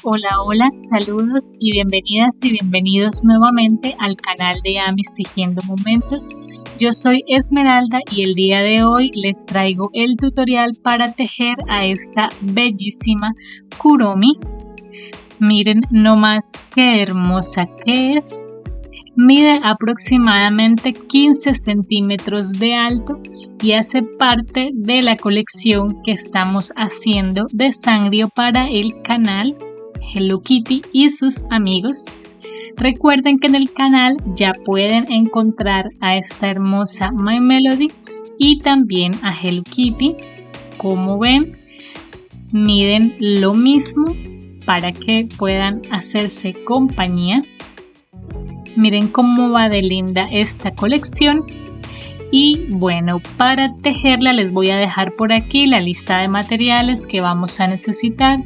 Hola, hola, saludos y bienvenidas y bienvenidos nuevamente al canal de Amis Tejiendo Momentos. Yo soy Esmeralda y el día de hoy les traigo el tutorial para tejer a esta bellísima Kuromi. Miren nomás qué hermosa que es. Mide aproximadamente 15 centímetros de alto y hace parte de la colección que estamos haciendo de Sanrio para el canal Hello Kitty y sus amigos. Recuerden que en el canal ya pueden encontrar a esta hermosa My Melody y también a Hello Kitty. Como ven, miden lo mismo para que puedan hacerse compañía. Miren cómo va de linda esta colección. Y bueno, para tejerla les voy a dejar por aquí la lista de materiales que vamos a necesitar.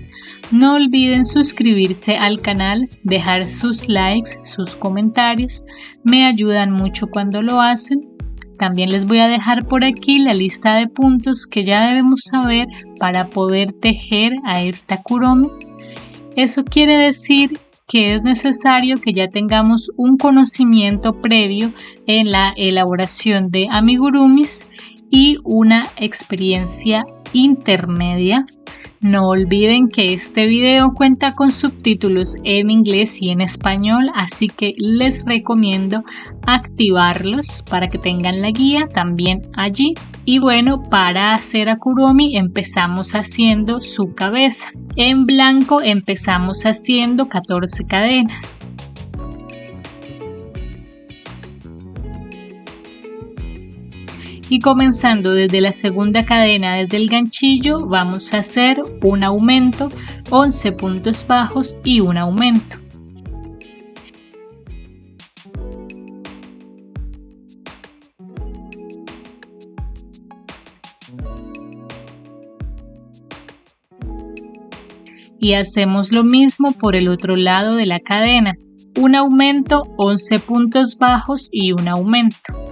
No olviden suscribirse al canal, dejar sus likes, sus comentarios. Me ayudan mucho cuando lo hacen. También les voy a dejar por aquí la lista de puntos que ya debemos saber para poder tejer a esta Kuromi. Eso quiere decir que es necesario que ya tengamos un conocimiento previo en la elaboración de amigurumis y una experiencia intermedia. No olviden que este video cuenta con subtítulos en inglés y en español, así que les recomiendo activarlos para que tengan la guía también allí. Y bueno, para hacer a Kuromi empezamos haciendo su cabeza. En blanco empezamos haciendo 14 cadenas. Y comenzando desde la segunda cadena, desde el ganchillo, vamos a hacer un aumento, 11 puntos bajos y un aumento. Y hacemos lo mismo por el otro lado de la cadena, un aumento, 11 puntos bajos y un aumento.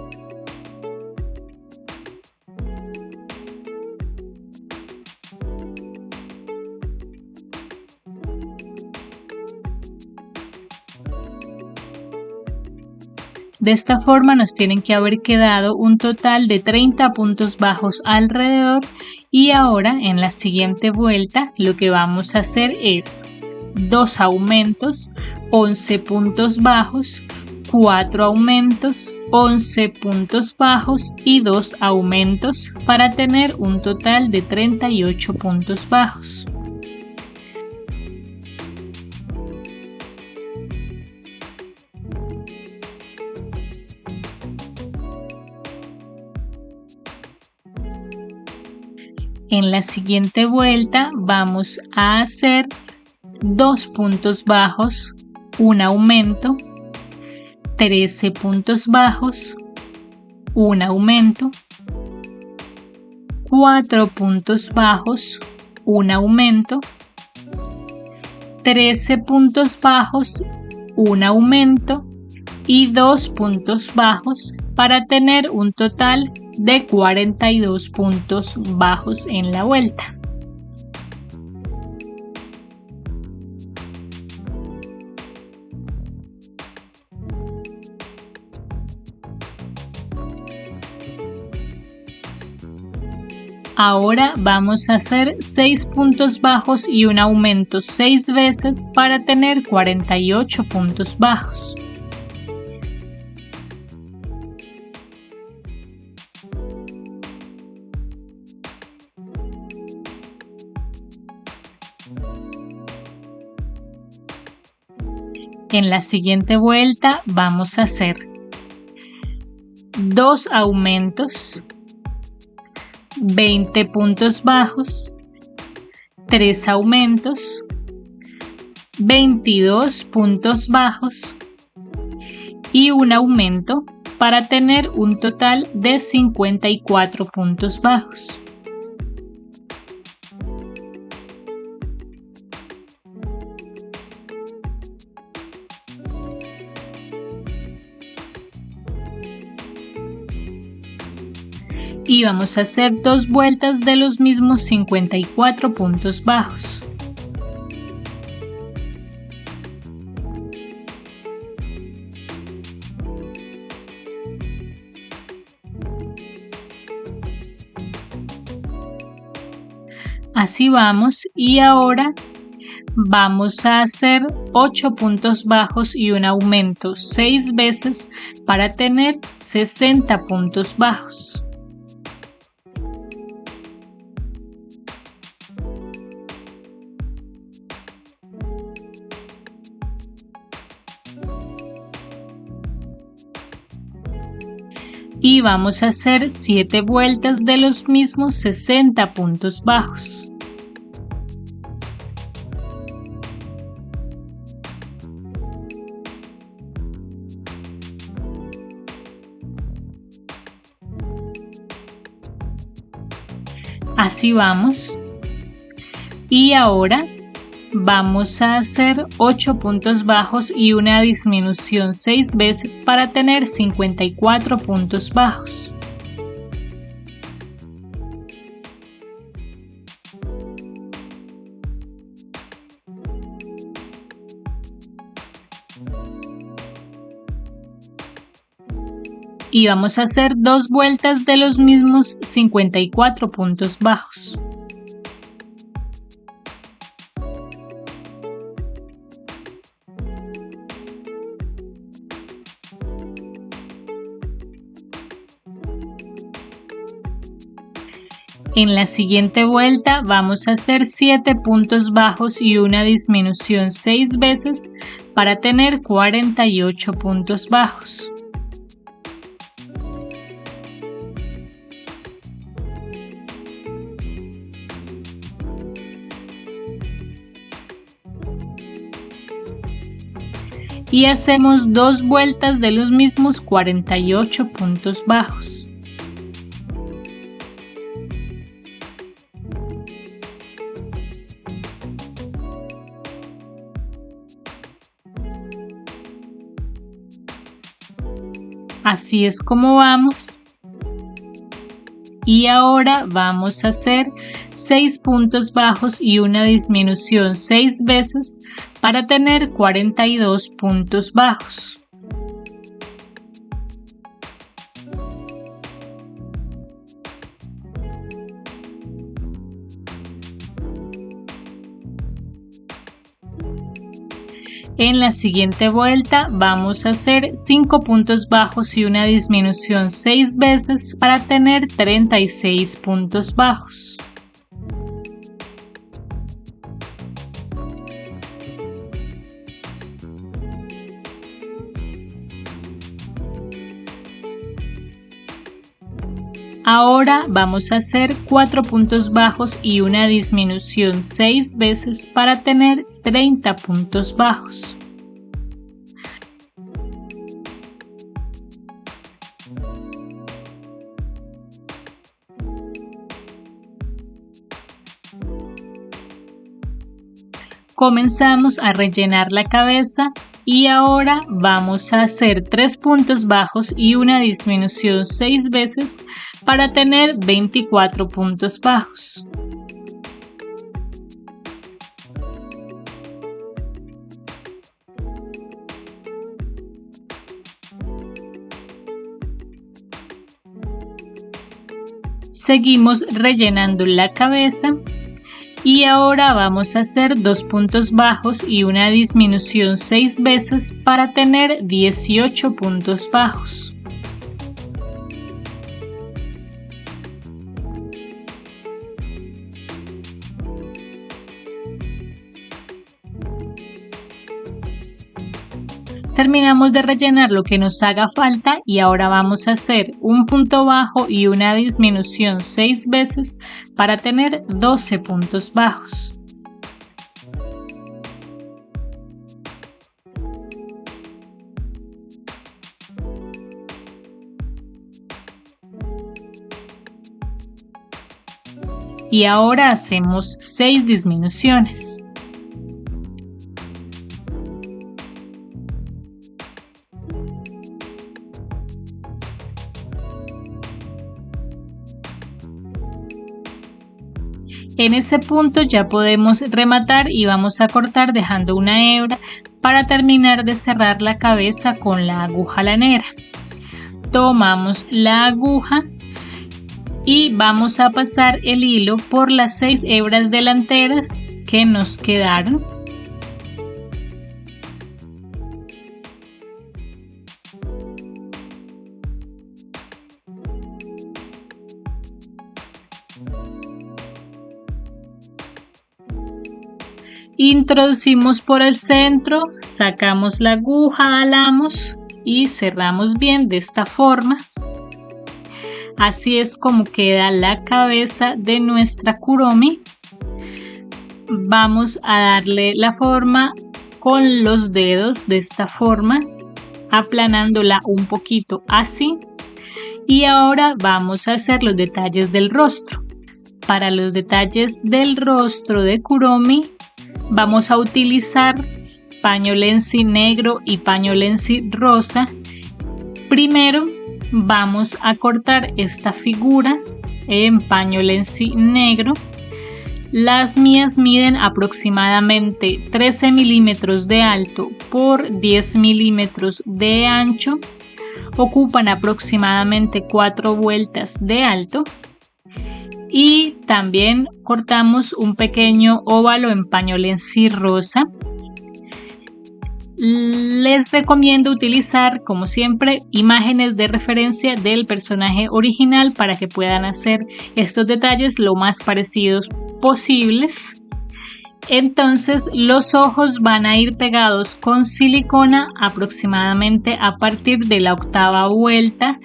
De esta forma nos tienen que haber quedado un total de 30 puntos bajos alrededor y ahora en la siguiente vuelta lo que vamos a hacer es 2 aumentos, 11 puntos bajos, 4 aumentos, 11 puntos bajos y 2 aumentos para tener un total de 38 puntos bajos. En la siguiente vuelta vamos a hacer 2 puntos bajos, un aumento, 13 puntos bajos, un aumento, 4 puntos bajos, un aumento, 13 puntos bajos, un aumento y 2 puntos bajos para tener un total de 42 puntos bajos en la vuelta. Ahora vamos a hacer 6 puntos bajos y un aumento 6 veces para tener 48 puntos bajos. En la siguiente vuelta vamos a hacer 2 aumentos, 20 puntos bajos, 3 aumentos, 22 puntos bajos y un aumento para tener un total de 54 puntos bajos. y vamos a hacer 2 vueltas de los mismos 54 puntos bajos. Así vamos, y ahora vamos a hacer 8 puntos bajos y un aumento 6 veces para tener 60 puntos bajos. Y vamos a hacer 7 vueltas de los mismos 60 puntos bajos. Así vamos. Y ahora vamos a hacer 8 puntos bajos y una disminución 6 veces para tener 54 puntos bajos. Y vamos a hacer 2 vueltas de los mismos 54 puntos bajos. En la siguiente vuelta vamos a hacer 7 puntos bajos y una disminución 6 veces para tener 48 puntos bajos. Y hacemos 2 vueltas de los mismos 48 puntos bajos. Así es como vamos. Y ahora vamos a hacer 6 puntos bajos y una disminución 6 veces para tener 42 puntos bajos. En la siguiente vuelta vamos a hacer 5 puntos bajos y una disminución 6 veces para tener 36 puntos bajos. Ahora vamos a hacer 4 puntos bajos y una disminución 6 veces para tener 30 puntos bajos. Comenzamos a rellenar la cabeza y ahora vamos a hacer 3 puntos bajos y una disminución 6 veces para tener 24 puntos bajos. Seguimos rellenando la cabeza. Y ahora vamos a hacer 2 puntos bajos y una disminución 6 veces para tener 18 puntos bajos. Terminamos de rellenar lo que nos haga falta y ahora vamos a hacer un punto bajo y una disminución 6 veces para tener 12 puntos bajos. Y ahora hacemos 6 disminuciones. En ese punto ya podemos rematar y vamos a cortar dejando una hebra para terminar de cerrar la cabeza con la aguja lanera. Tomamos la aguja y vamos a pasar el hilo por las 6 hebras delanteras que nos quedaron. Introducimos por el centro, sacamos la aguja, alamos y cerramos bien de esta forma. Así es como queda la cabeza de nuestra kuromi. Vamos a darle la forma con los dedos de esta forma, aplanándola un poquito así. Y ahora vamos a hacer los detalles del rostro. Para los detalles del rostro de kuromi, vamos a utilizar paño lenzi negro y paño lenzi rosa. Primero vamos a cortar esta figura en paño lenzi negro. Las mías miden aproximadamente 13 milímetros de alto por 10 milímetros de ancho. Ocupan aproximadamente 4 vueltas de alto. Y también cortamos un pequeño óvalo en paño lenzi rosa. Les recomiendo utilizar, como siempre, imágenes de referencia del personaje original para que puedan hacer estos detalles lo más parecidos posibles. Entonces los ojos van a ir pegados con silicona aproximadamente a partir de la 8ª vuelta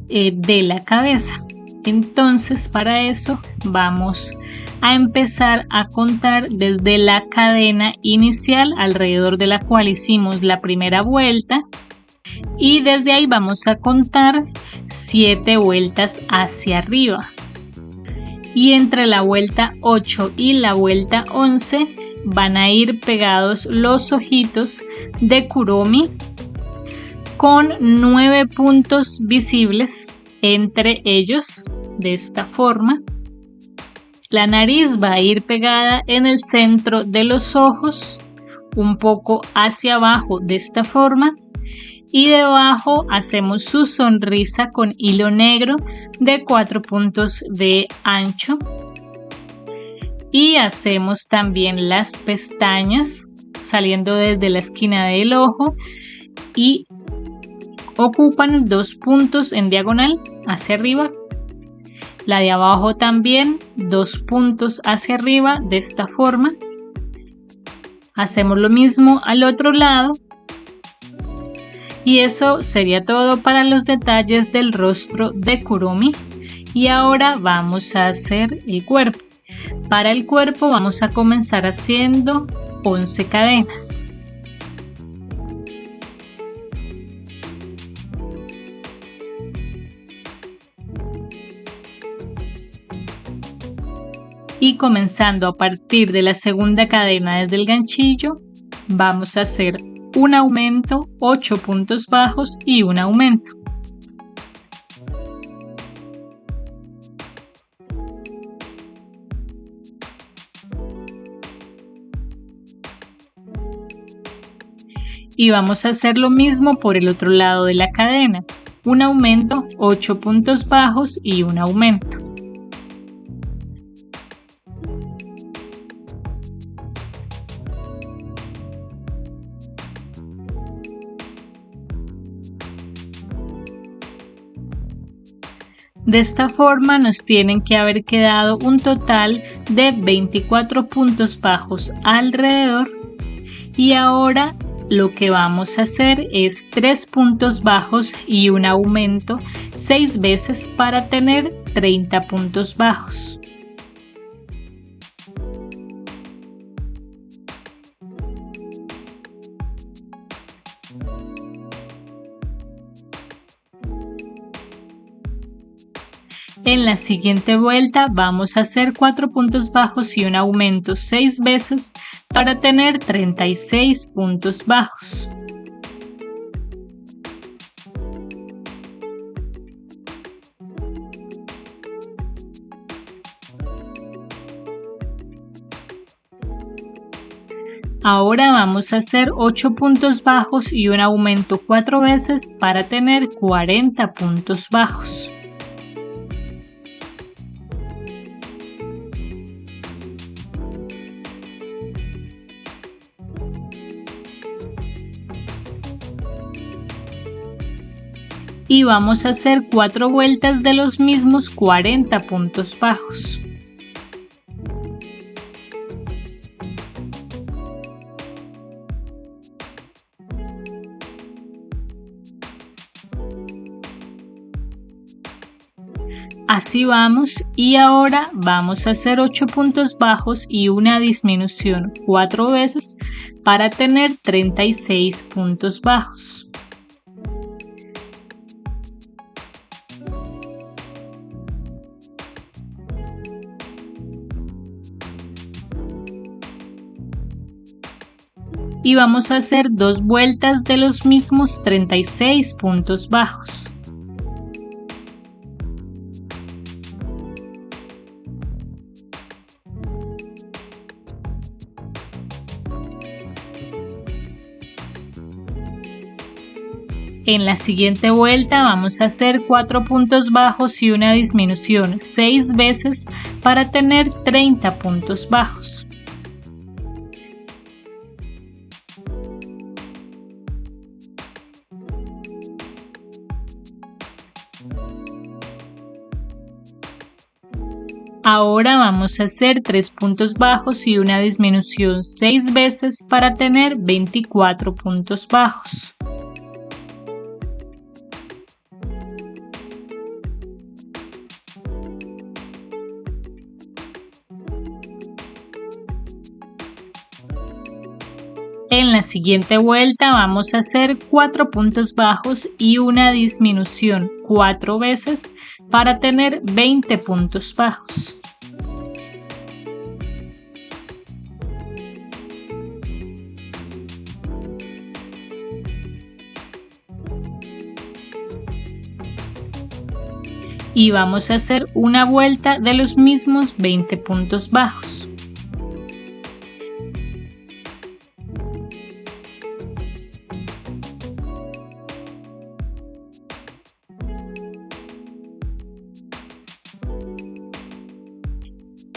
de la cabeza. Entonces para eso vamos a empezar a contar desde la cadena inicial alrededor de la cual hicimos la primera vuelta y desde ahí vamos a contar 7 vueltas hacia arriba. Y entre la vuelta 8 y la vuelta 11 van a ir pegados los ojitos de kuromi con 9 puntos visibles entre ellos de esta forma. La nariz va a ir pegada en el centro de los ojos, un poco hacia abajo de esta forma, y debajo hacemos su sonrisa con hilo negro de 4 puntos de ancho. Y hacemos también las pestañas saliendo desde la esquina del ojo y ocupan 2 puntos en diagonal hacia arriba. La de abajo también 2 puntos hacia arriba de esta forma. Hacemos lo mismo al otro lado. Y eso sería todo para los detalles del rostro de kuromi. Y ahora vamos a hacer el cuerpo. Para el cuerpo vamos a comenzar haciendo 11 cadenas. Y comenzando a partir de la segunda cadena desde el ganchillo, vamos a hacer un aumento, 8 puntos bajos y un aumento. Y vamos a hacer lo mismo por el otro lado de la cadena, un aumento, 8 puntos bajos y un aumento. De esta forma nos tienen que haber quedado un total de 24 puntos bajos alrededor. Y ahora lo que vamos a hacer es 3 puntos bajos y un aumento 6 veces para tener 30 puntos bajos. En la siguiente vuelta vamos a hacer 4 puntos bajos y un aumento 6 veces para tener 36 puntos bajos. Ahora vamos a hacer 8 puntos bajos y un aumento 4 veces para tener 40 puntos bajos. y vamos a hacer 4 vueltas de los mismos 40 puntos bajos. Así vamos, y ahora vamos a hacer 8 puntos bajos y una disminución 4 veces para tener 36 puntos bajos. Y vamos a hacer 2 vueltas de los mismos 36 puntos bajos. En la siguiente vuelta vamos a hacer 4 puntos bajos y una disminución 6 veces para tener 30 puntos bajos. Ahora vamos a hacer 3 puntos bajos y una disminución 6 veces para tener 24 puntos bajos. En la siguiente vuelta vamos a hacer 4 puntos bajos y una disminución 4 veces para tener 20 puntos bajos. Y vamos a hacer una vuelta de los mismos 20 puntos bajos.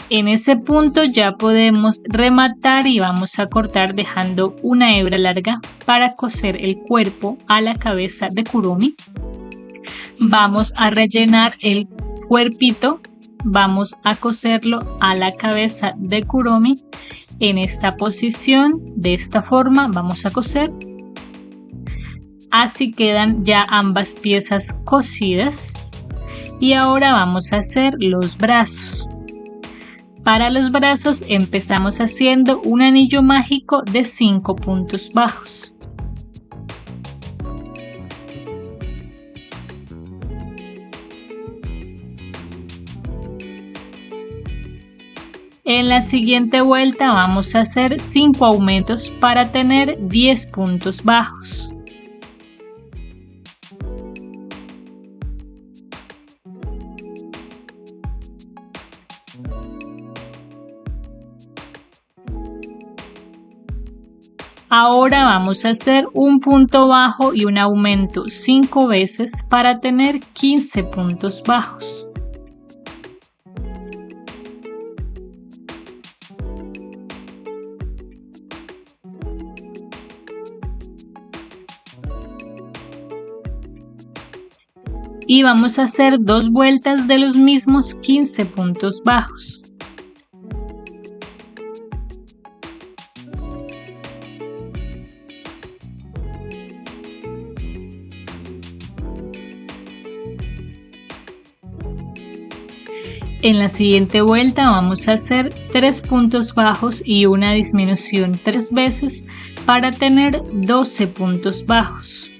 En ese punto ya podemos rematar y vamos a cortar dejando una hebra larga para coser el cuerpo a la cabeza de Kurumi. Vamos a rellenar el cuerpito, vamos a coserlo a la cabeza de Kurumi en esta posición. De esta forma vamos a coser. Así quedan ya ambas piezas cosidas. Y ahora vamos a hacer los brazos. Para los brazos empezamos haciendo un anillo mágico de 5 puntos bajos. En la siguiente vuelta vamos a hacer 5 aumentos para tener 10 puntos bajos. Ahora vamos a hacer un punto bajo y un aumento 5 veces para tener 15 puntos bajos. Y vamos a hacer 2 vueltas de los mismos 15 puntos bajos. En la siguiente vuelta vamos a hacer 3 puntos bajos y una disminución 3 veces para tener 12 puntos bajos.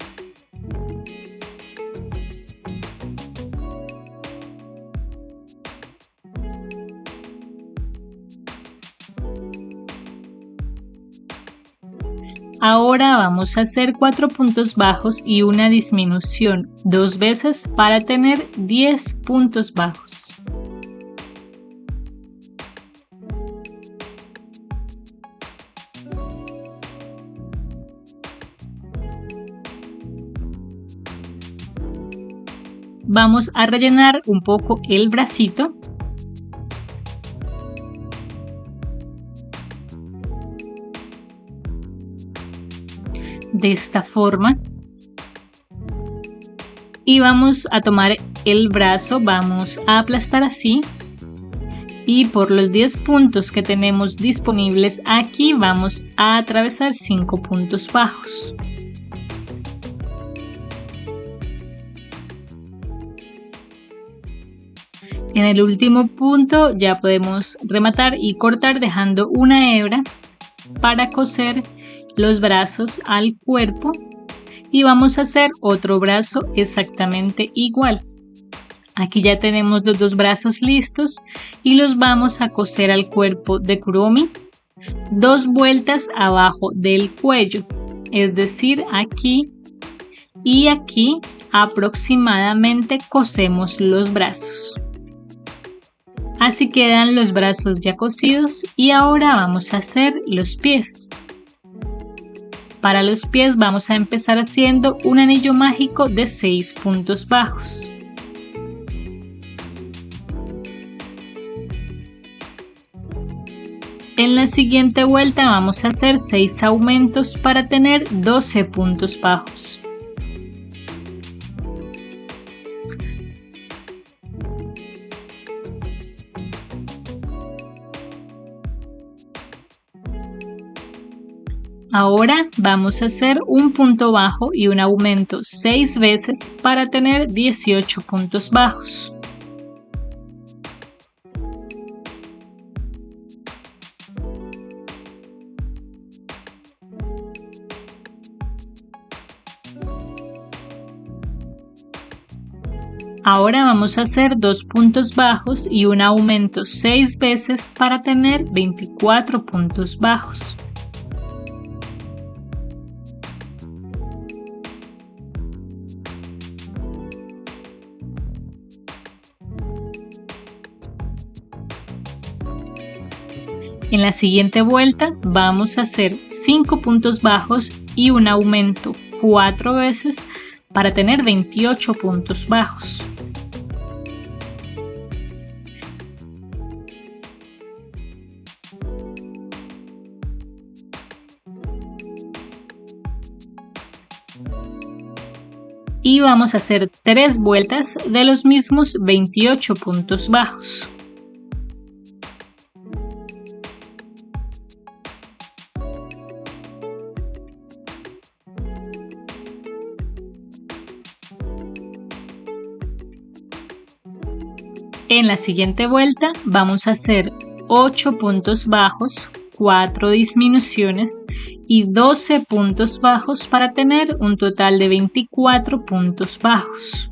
Ahora vamos a hacer 4 puntos bajos y una disminución 2 veces para tener 10 puntos bajos. Vamos a rellenar un poco el bracito. De esta forma. y vamos a tomar el brazo, vamos a aplastar así y por los 10 puntos que tenemos disponibles aquí vamos a atravesar 5 puntos bajos. En el último punto ya podemos rematar y cortar dejando una hebra para coser los brazos al cuerpo y vamos a hacer otro brazo exactamente igual. Aquí ya tenemos los dos brazos listos y los vamos a coser al cuerpo de Kuromi 2 vueltas abajo del cuello, es decir, aquí y aquí aproximadamente cosemos los brazos. Así quedan los brazos ya cosidos y ahora vamos a hacer los pies. Para los pies vamos a empezar haciendo un anillo mágico de 6 puntos bajos. En la siguiente vuelta vamos a hacer 6 aumentos para tener 12 puntos bajos. Ahora vamos a hacer un punto bajo y un aumento 6 veces para tener 18 puntos bajos. Ahora vamos a hacer 2 puntos bajos y un aumento 6 veces para tener 24 puntos bajos. En la siguiente vuelta vamos a hacer 5 puntos bajos y un aumento 4 veces para tener 28 puntos bajos. Y vamos a hacer 3 vueltas de los mismos 28 puntos bajos. En la siguiente vuelta vamos a hacer 8 puntos bajos, 4 disminuciones y 12 puntos bajos para tener un total de 24 puntos bajos.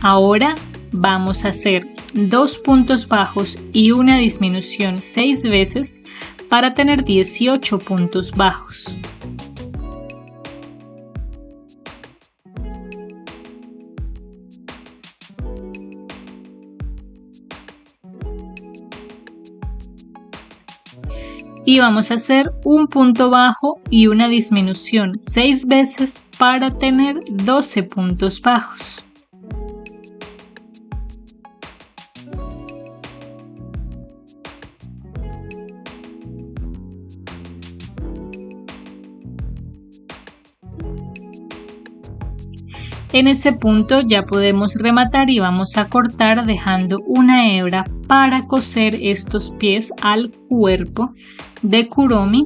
Ahora vamos a hacer 2 puntos bajos y una disminución 6 veces para tener 18 puntos bajos. Y vamos a hacer un punto bajo y una disminución 6 veces para tener 12 puntos bajos. En ese punto ya podemos rematar y vamos a cortar dejando una hebra para coser estos pies al cuerpo de Kuromi.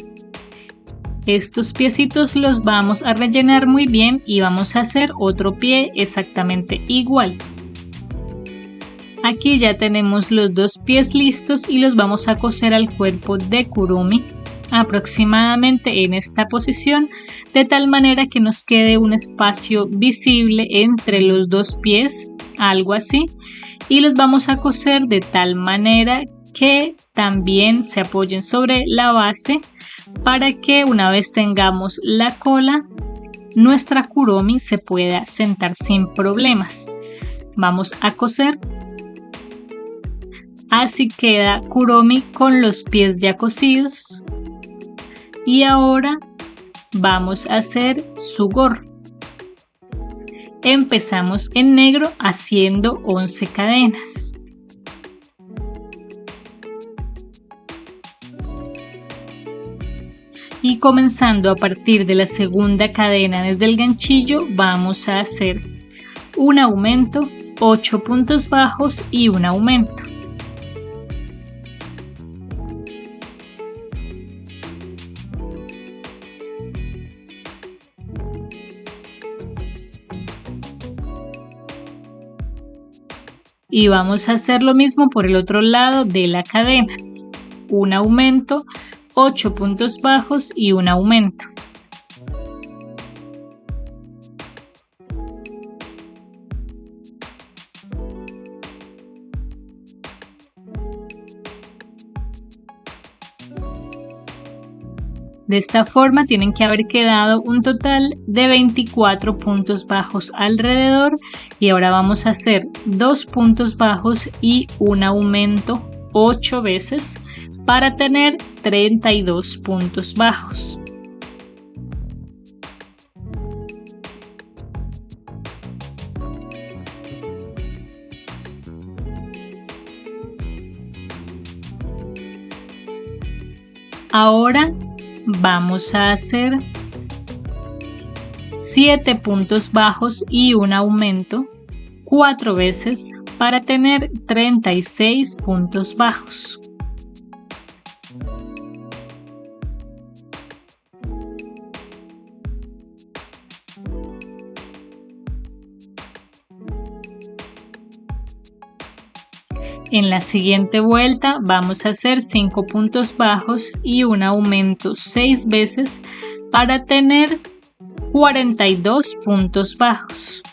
Estos piecitos los vamos a rellenar muy bien y vamos a hacer otro pie exactamente igual. Aquí ya tenemos los 2 pies listos y los vamos a coser al cuerpo de Kuromi aproximadamente en esta posición, de tal manera que nos quede un espacio visible entre los 2 pies, algo así, y los vamos a coser de tal manera que también se apoyen sobre la base para que una vez tengamos la cola, nuestra Kuromi se pueda sentar sin problemas. Vamos a coser. Así queda Kuromi con los pies ya cosidos. Y ahora vamos a hacer su gorro. Empezamos en negro haciendo 11 cadenas. Y comenzando a partir de la segunda cadena desde el ganchillo, vamos a hacer un aumento, 8 puntos bajos y un aumento. Y vamos a hacer lo mismo por el otro lado de la cadena. Un aumento, 8 puntos bajos y un aumento. De esta forma tienen que haber quedado un total de 24 puntos bajos alrededor, y ahora vamos a hacer 2 puntos bajos y un aumento 8 veces para tener 32 puntos bajos. Ahora vamos a hacer 7 puntos bajos y un aumento 4 veces para tener 36 puntos bajos. En la siguiente vuelta vamos a hacer 5 puntos bajos y un aumento 6 veces para tener 42 puntos bajos.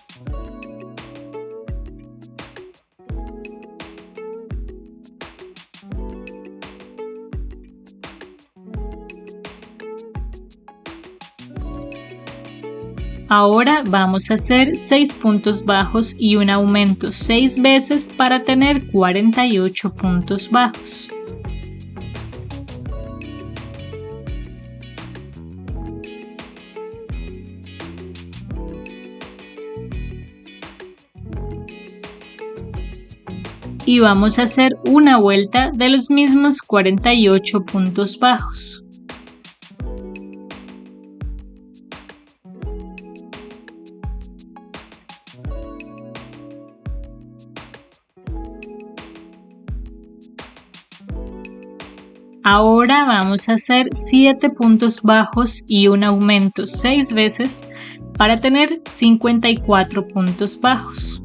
Ahora vamos a hacer 6 puntos bajos y un aumento 6 veces para tener 48 puntos bajos. Y vamos a hacer una vuelta de los mismos 48 puntos bajos. Ahora vamos a hacer 7 puntos bajos y un aumento 6 veces para tener 54 puntos bajos.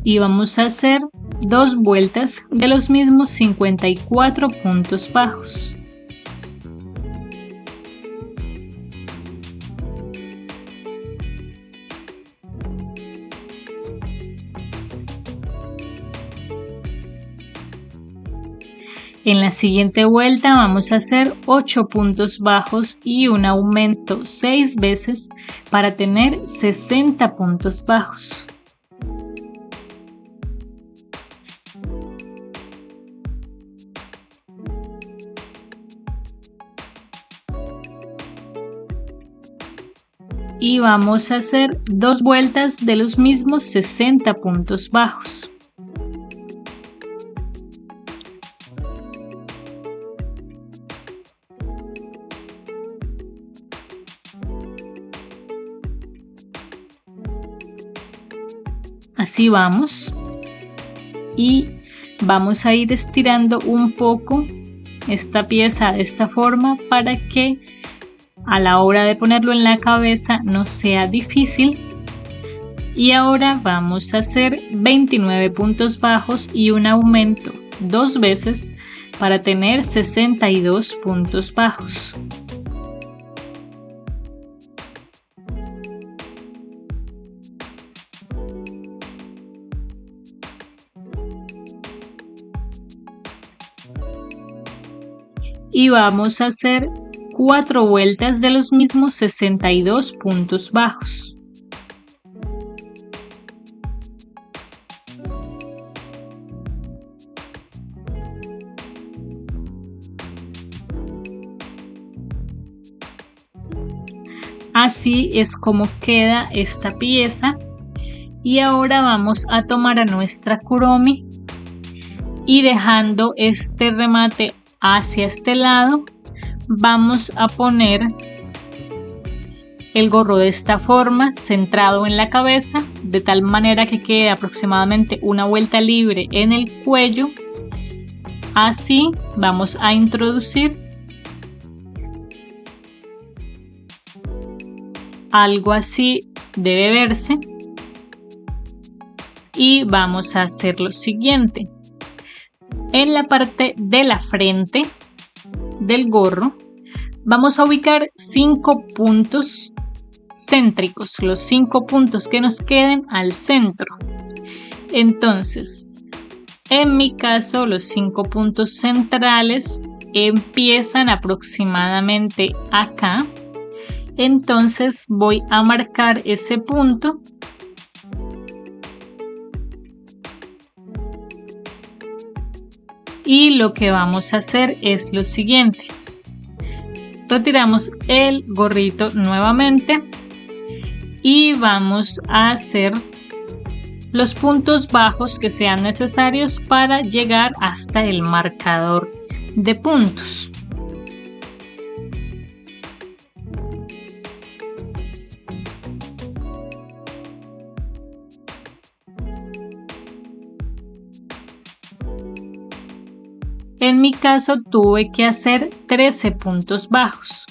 Y vamos a hacer 2 vueltas de los mismos 54 puntos bajos. En la siguiente vuelta vamos a hacer 8 puntos bajos y un aumento 6 veces para tener 60 puntos bajos. Y vamos a hacer 2 vueltas de los mismos 60 puntos bajos. Así vamos, y vamos a ir estirando un poco esta pieza de esta forma para que a la hora de ponerlo en la cabeza no sea difícil. Y ahora vamos a hacer 29 puntos bajos y un aumento 2 veces para tener 62 puntos bajos. Y vamos a hacer 4 vueltas de los mismos 62 puntos bajos. Así es como queda esta pieza. Y ahora vamos a tomar a nuestra Kuromi y dejando este remate hacia este lado, vamos a poner el gorro de esta forma, centrado en la cabeza, de tal manera que quede aproximadamente una vuelta libre en el cuello. Así vamos a introducir algo así, debe verse. Y vamos a hacer lo siguiente. En la parte de la frente del gorro vamos a ubicar 5 puntos céntricos, los 5 puntos que nos queden al centro. Entonces, en mi caso, los 5 puntos centrales empiezan aproximadamente acá. Entonces voy a marcar ese punto y lo que vamos a hacer es lo siguiente. Retiramos el gorrito nuevamente y vamos a hacer los puntos bajos que sean necesarios para llegar hasta el marcador de puntos. En mi caso tuve que hacer 13 puntos bajos.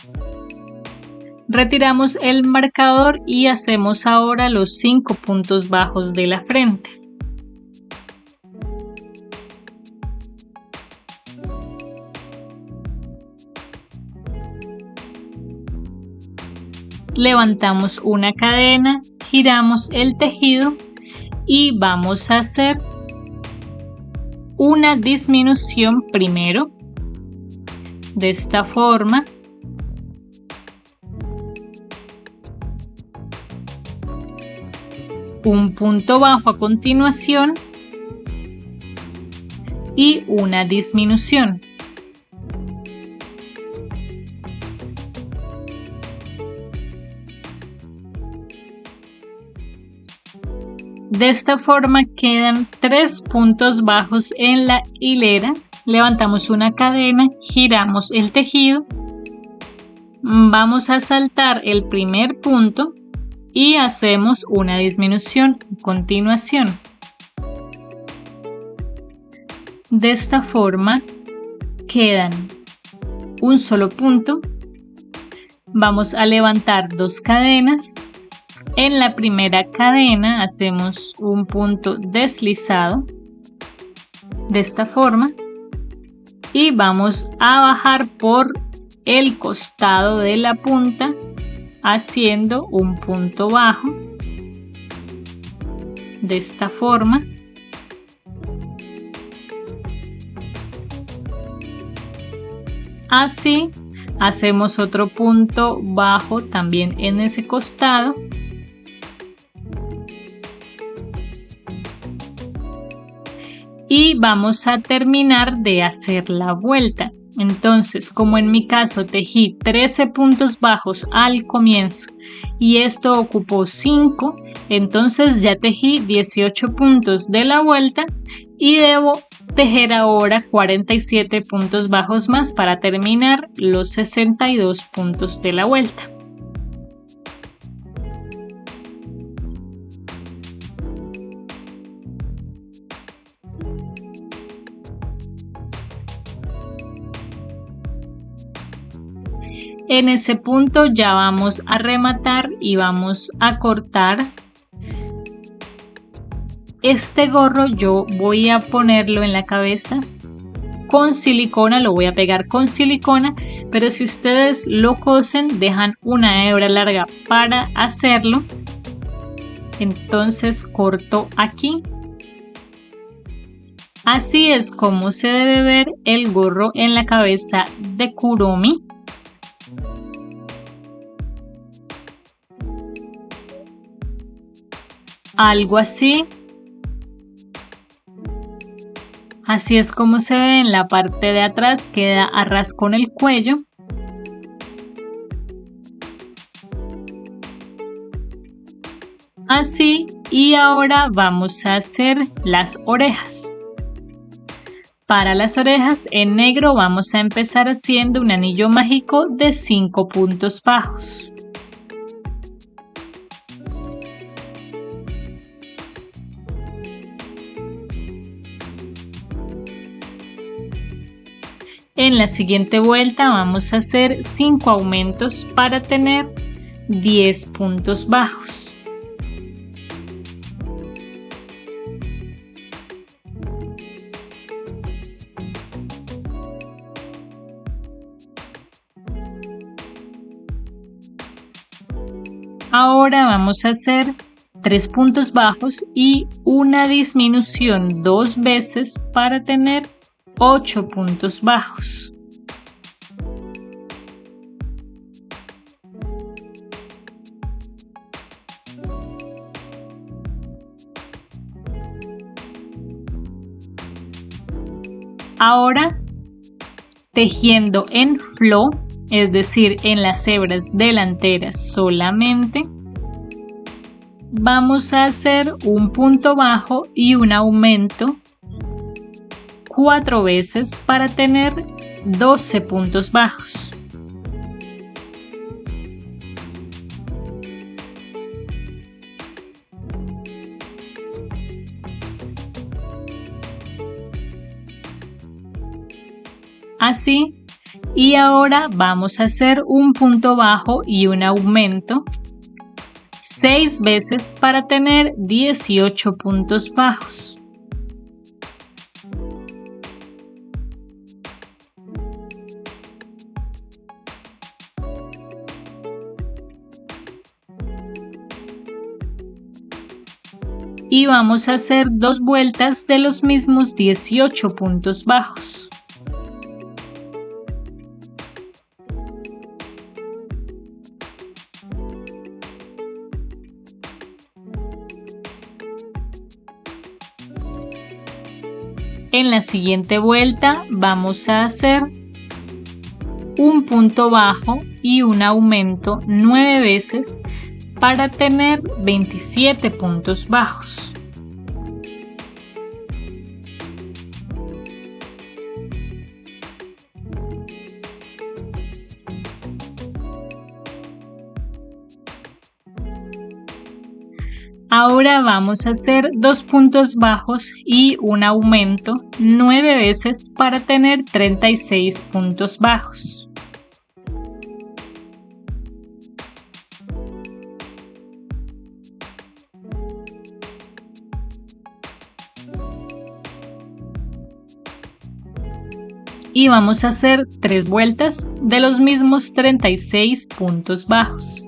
Retiramos el marcador y hacemos ahora los 5 puntos bajos de la frente. Levantamos una cadena, giramos el tejido y vamos a hacer una disminución primero, de esta forma. Un punto bajo a continuación y una disminución. De esta forma quedan 3 puntos bajos en la hilera. Levantamos una cadena, giramos el tejido, vamos a saltar el primer punto y hacemos una disminución a continuación. De esta forma quedan un solo punto. Vamos a levantar 2 cadenas. En la primera cadena hacemos un punto deslizado de esta forma y vamos a bajar por el costado de la punta haciendo un punto bajo de esta forma. Así hacemos otro punto bajo también en ese costado. Y vamos a terminar de hacer la vuelta. Entonces, como en mi caso tejí 13 puntos bajos al comienzo y esto ocupó 5, entonces ya tejí 18 puntos de la vuelta y debo tejer ahora 47 puntos bajos más para terminar los 62 puntos de la vuelta. En ese punto ya vamos a rematar y vamos a cortar. Este gorro yo voy a ponerlo en la cabeza con silicona, lo voy a pegar con silicona, pero si ustedes lo cosen dejan una hebra larga para hacerlo. Entonces corto aquí. Así es como se debe ver el gorro en la cabeza de Kuromi. Algo así. Así es como se ve en la parte de atrás, queda a ras con el cuello. Así, y ahora vamos a hacer las orejas. Para las orejas en negro vamos a empezar haciendo un anillo mágico de 5 puntos bajos. En la siguiente vuelta vamos a hacer 5 aumentos para tener 10 puntos bajos. Ahora vamos a hacer 3 puntos bajos y una disminución 2 veces para tener 8 puntos bajos. Ahora, tejiendo en flow, es decir, en las hebras delanteras solamente, vamos a hacer un punto bajo y un aumento 4 veces para tener 12 puntos bajos. Así, y ahora vamos a hacer un punto bajo y un aumento 6 veces para tener 18 puntos bajos. Y vamos a hacer 2 vueltas de los mismos 18 puntos bajos. En la siguiente vuelta vamos a hacer un punto bajo y un aumento 9 veces para tener 27 puntos bajos. Ahora vamos a hacer 2 puntos bajos y un aumento 9 veces para tener 36 puntos bajos. Y vamos a hacer 3 vueltas de los mismos 36 puntos bajos.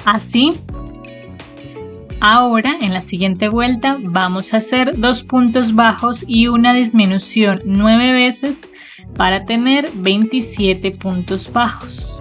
Así, ahora en la siguiente vuelta vamos a hacer 2 puntos bajos y una disminución 9 veces para tener 27 puntos bajos.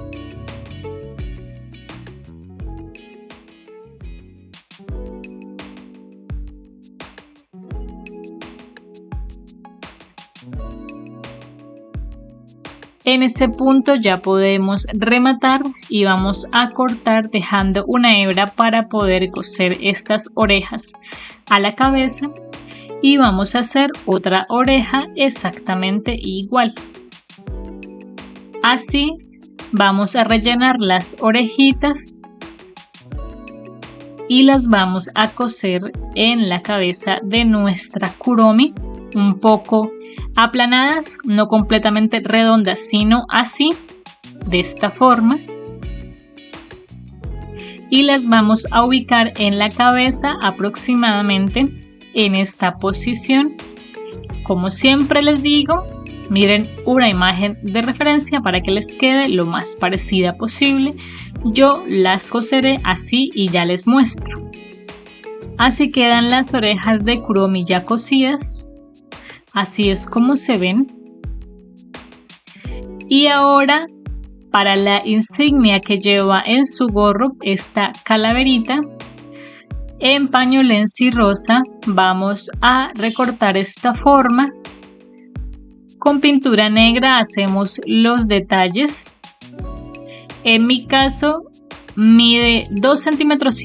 En este punto ya podemos rematar y vamos a cortar dejando una hebra para poder coser estas orejas a la cabeza y vamos a hacer otra oreja exactamente igual. Así vamos a rellenar las orejitas y las vamos a coser en la cabeza de nuestra Kuromi, un poco aplanadas, no completamente redondas, sino así, de esta forma. Y las vamos a ubicar en la cabeza aproximadamente en esta posición. Como siempre les digo, miren una imagen de referencia para que les quede lo más parecida posible. Yo las coseré así y ya les muestro. Así quedan las orejas de Kuromi ya cosidas. Así es como se ven. Y ahora, para la insignia que lleva en su gorro, esta calaverita, En paño lenzi rosa vamos a recortar esta forma. Con pintura negra hacemos los detalles. En mi caso mide 2,5 centímetros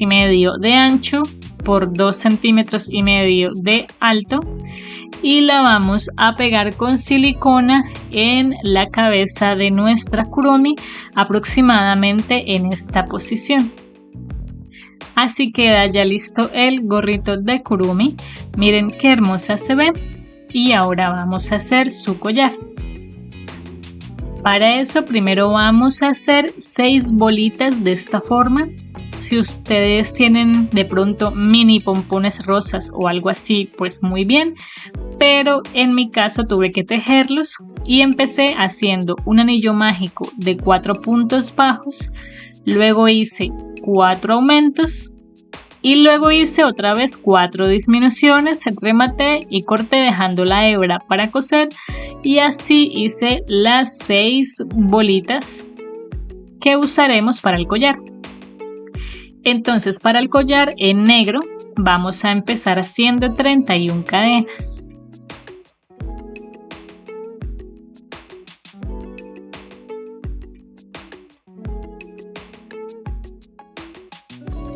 de ancho por 2,5 centímetros de alto y la vamos a pegar con silicona en la cabeza de nuestra kuromi, aproximadamente en esta posición. Así queda ya listo el gorrito de kuromi. Miren qué hermosa se ve. Y ahora vamos a hacer su collar. Para eso primero vamos a hacer 6 bolitas de esta forma. Si ustedes tienen de pronto mini pompones rosas o algo así, pues muy bien. Pero en mi caso tuve que tejerlos y empecé haciendo un anillo mágico de 4 puntos bajos. Luego hice 4 aumentos y luego hice otra vez 4 disminuciones, rematé y corté dejando la hebra para coser y así hice las 6 bolitas que usaremos para el collar. Entonces para el collar en negro vamos a empezar haciendo 31 cadenas.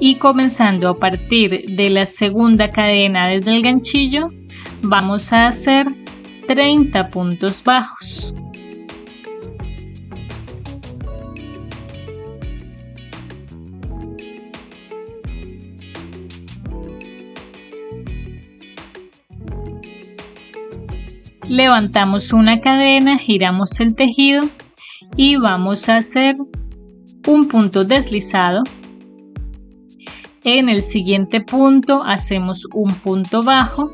Y comenzando a partir de la segunda cadena desde el ganchillo, vamos a hacer 30 puntos bajos. Levantamos una cadena, giramos el tejido y vamos a hacer un punto deslizado. En el siguiente punto hacemos un punto bajo.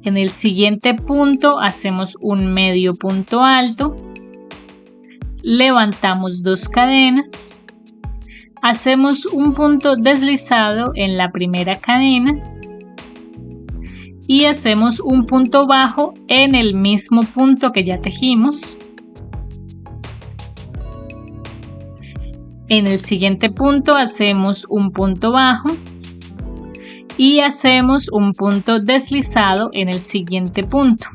En el siguiente punto hacemos un medio punto alto. Levantamos 2 cadenas. Hacemos un punto deslizado en la primera cadena. Y hacemos un punto bajo en el mismo punto que ya tejimos. En el siguiente punto hacemos un punto bajo y hacemos un punto deslizado en el siguiente punto.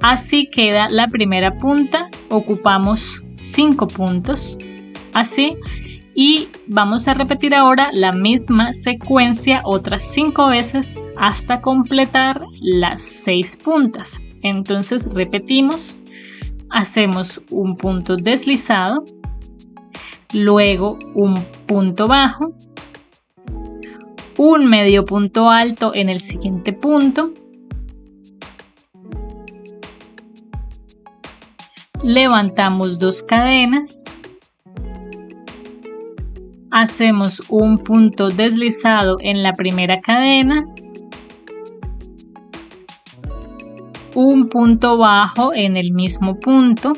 Así queda la primera punta, ocupamos 5 puntos, así, y vamos a repetir ahora la misma secuencia otras 5 veces hasta completar las 6 puntas. Entonces repetimos. Hacemos un punto deslizado, luego un punto bajo, un medio punto alto en el siguiente punto, levantamos 2 cadenas, hacemos un punto deslizado en la primera cadena, un punto bajo en el mismo punto,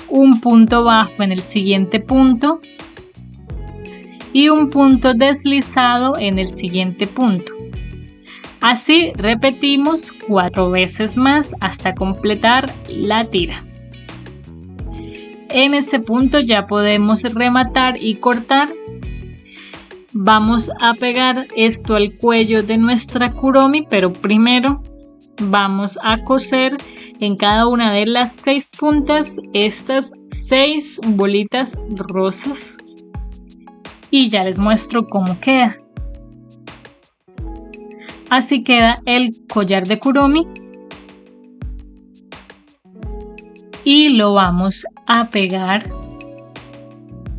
un punto bajo en el siguiente punto y un punto deslizado en el siguiente punto. Así repetimos 4 veces más hasta completar la tira. En ese punto ya podemos rematar y cortar. Vamos a pegar esto al cuello de nuestra kuromi, pero primero vamos a coser en cada una de las 6 puntas estas 6 bolitas rosas y ya les muestro cómo queda. Así queda el collar de kuromi y lo vamos a pegar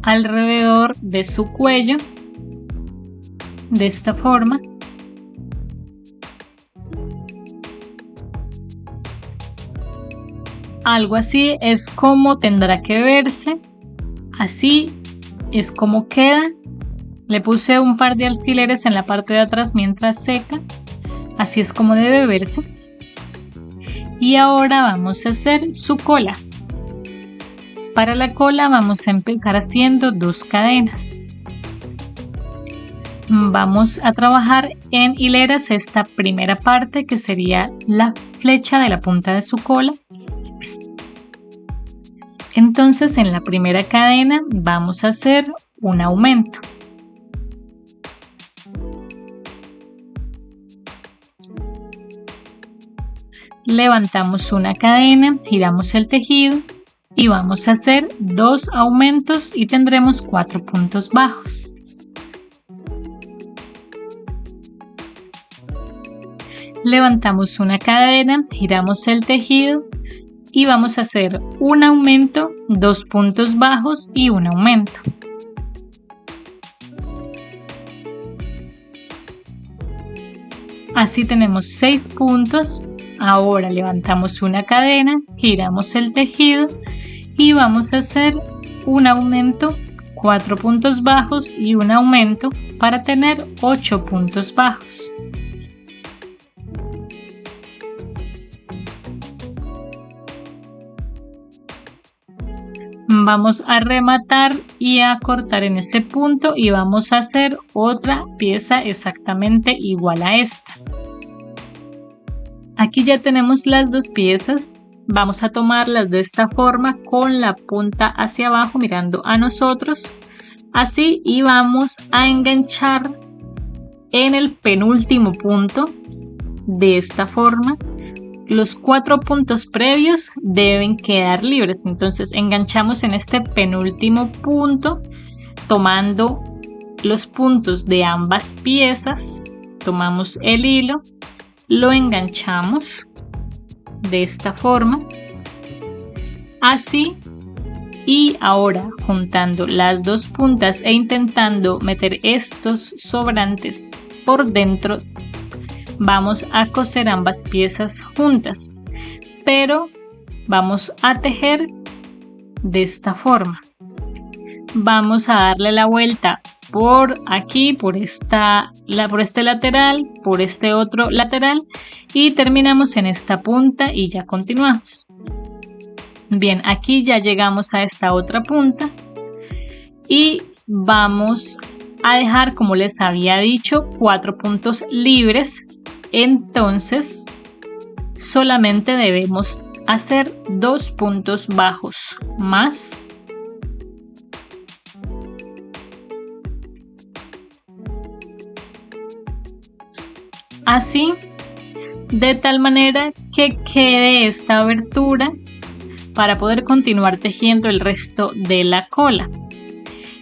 alrededor de su cuello. De esta forma. Algo así es como tendrá que verse. Así es como queda. Le puse un par de alfileres en la parte de atrás mientras seca. Así es como debe verse. Y ahora vamos a hacer su cola. Para la cola vamos a empezar haciendo 2 cadenas. Vamos a trabajar en hileras esta primera parte que sería la flecha de la punta de su cola. Entonces en la primera cadena vamos a hacer un aumento. Levantamos una cadena, giramos el tejido y vamos a hacer 2 aumentos y tendremos 4 puntos bajos. Levantamos una cadena, giramos el tejido y vamos a hacer un aumento, 2 puntos bajos y un aumento. Así tenemos 6 puntos. Ahora levantamos una cadena, giramos el tejido y vamos a hacer un aumento, 4 puntos bajos y un aumento para tener 8 puntos bajos. Vamos a rematar y a cortar en ese punto y vamos a hacer otra pieza exactamente igual a esta. Aquí ya tenemos las 2 piezas. Vamos a tomarlas de esta forma con la punta hacia abajo mirando a nosotros. Así, y vamos a enganchar en el penúltimo punto de esta forma. Los 4 puntos previos deben quedar libres. Entonces enganchamos en este penúltimo punto tomando los puntos de ambas piezas. Tomamos el hilo. Lo enganchamos de esta forma, así, y ahora juntando las 2 puntas e intentando meter estos sobrantes por dentro, vamos a coser ambas piezas juntas, pero vamos a tejer de esta forma. Vamos a darle la vuelta por aquí, por este lateral, por este otro lateral y terminamos en esta punta y ya continuamos. Bien, aquí ya llegamos a esta otra punta y vamos a dejar, como les había dicho, 4 puntos libres. Entonces solamente debemos hacer 2 puntos bajos más. Así, de tal manera que quede esta abertura para poder continuar tejiendo el resto de la cola.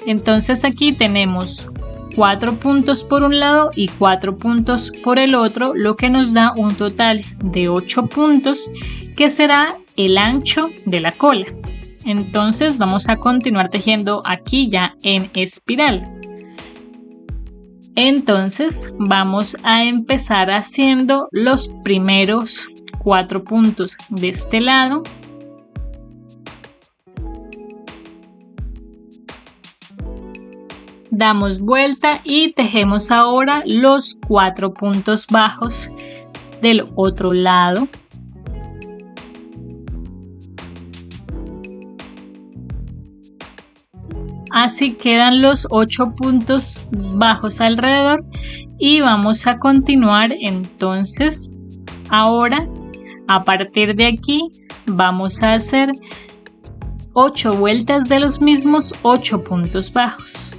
Entonces aquí tenemos 4 puntos por un lado y 4 puntos por el otro, lo que nos da un total de 8 puntos, que será el ancho de la cola. Entonces vamos a continuar tejiendo aquí ya en espiral. Entonces vamos a empezar haciendo los primeros 4 puntos de este lado. Damos vuelta y tejemos ahora los 4 puntos bajos del otro lado. Así quedan los 8 puntos bajos alrededor y vamos a continuar. Entonces ahora, a partir de aquí, vamos a hacer 8 vueltas de los mismos 8 puntos bajos.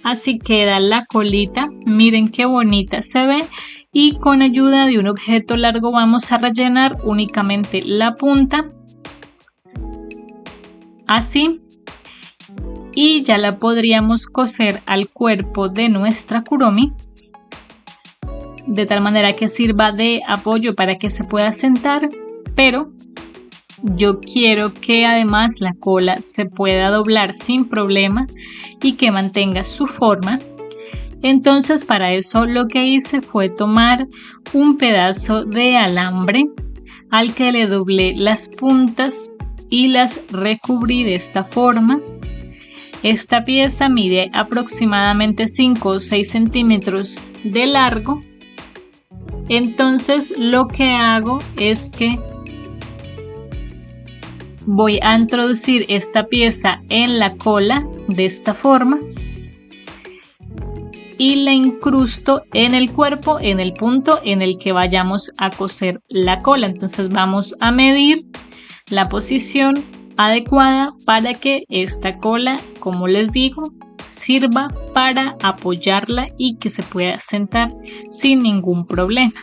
Así queda la colita, miren qué bonita se ve, y con ayuda de un objeto largo vamos a rellenar únicamente la punta, así, y ya la podríamos coser al cuerpo de nuestra kuromi, de tal manera que sirva de apoyo para que se pueda sentar, pero yo quiero que además la cola se pueda doblar sin problema y que mantenga su forma. Entonces para eso lo que hice fue tomar un pedazo de alambre al que le doblé las puntas y las recubrí de esta forma. Esta pieza mide aproximadamente 5 o 6 centímetros de largo. Entonces lo que hago es que Voy a introducir esta pieza en la cola de esta forma y la incrusto en el cuerpo, en el punto en el que vayamos a coser la cola. Entonces vamos a medir la posición adecuada para que esta cola, como les digo, sirva para apoyarla y que se pueda sentar sin ningún problema.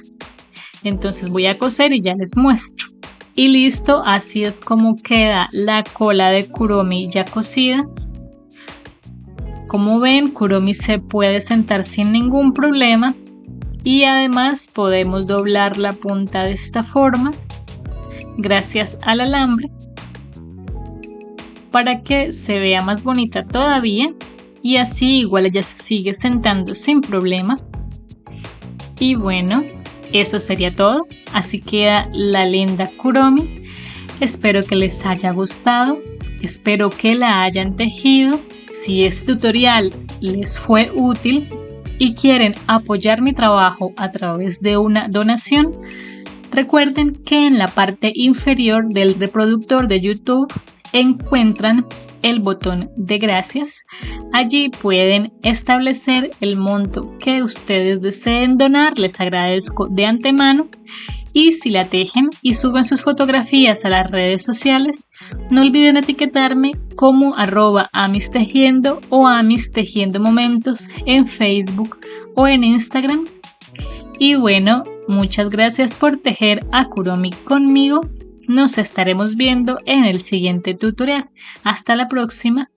Entonces voy a coser y ya les muestro. Y listo, así es como queda la cola de Kuromi ya cosida. Como ven, Kuromi se puede sentar sin ningún problema y además podemos doblar la punta de esta forma gracias al alambre para que se vea más bonita todavía, y así igual ella se sigue sentando sin problema. Y bueno, eso sería todo. Así queda la linda Kuromi. Espero que les haya gustado, espero que la hayan tejido. Si este tutorial les fue útil y quieren apoyar mi trabajo a través de una donación, recuerden que en la parte inferior del reproductor de YouTube encuentran el botón de gracias. Allí pueden establecer el monto que ustedes deseen donar. Les agradezco de antemano. Y si la tejen y suben sus fotografías a las redes sociales, no olviden etiquetarme como @amistejiendo o amistejiendomomentos en Facebook o en Instagram. Y bueno, muchas gracias por tejer a Kuromi conmigo. Nos estaremos viendo en el siguiente tutorial. Hasta la próxima.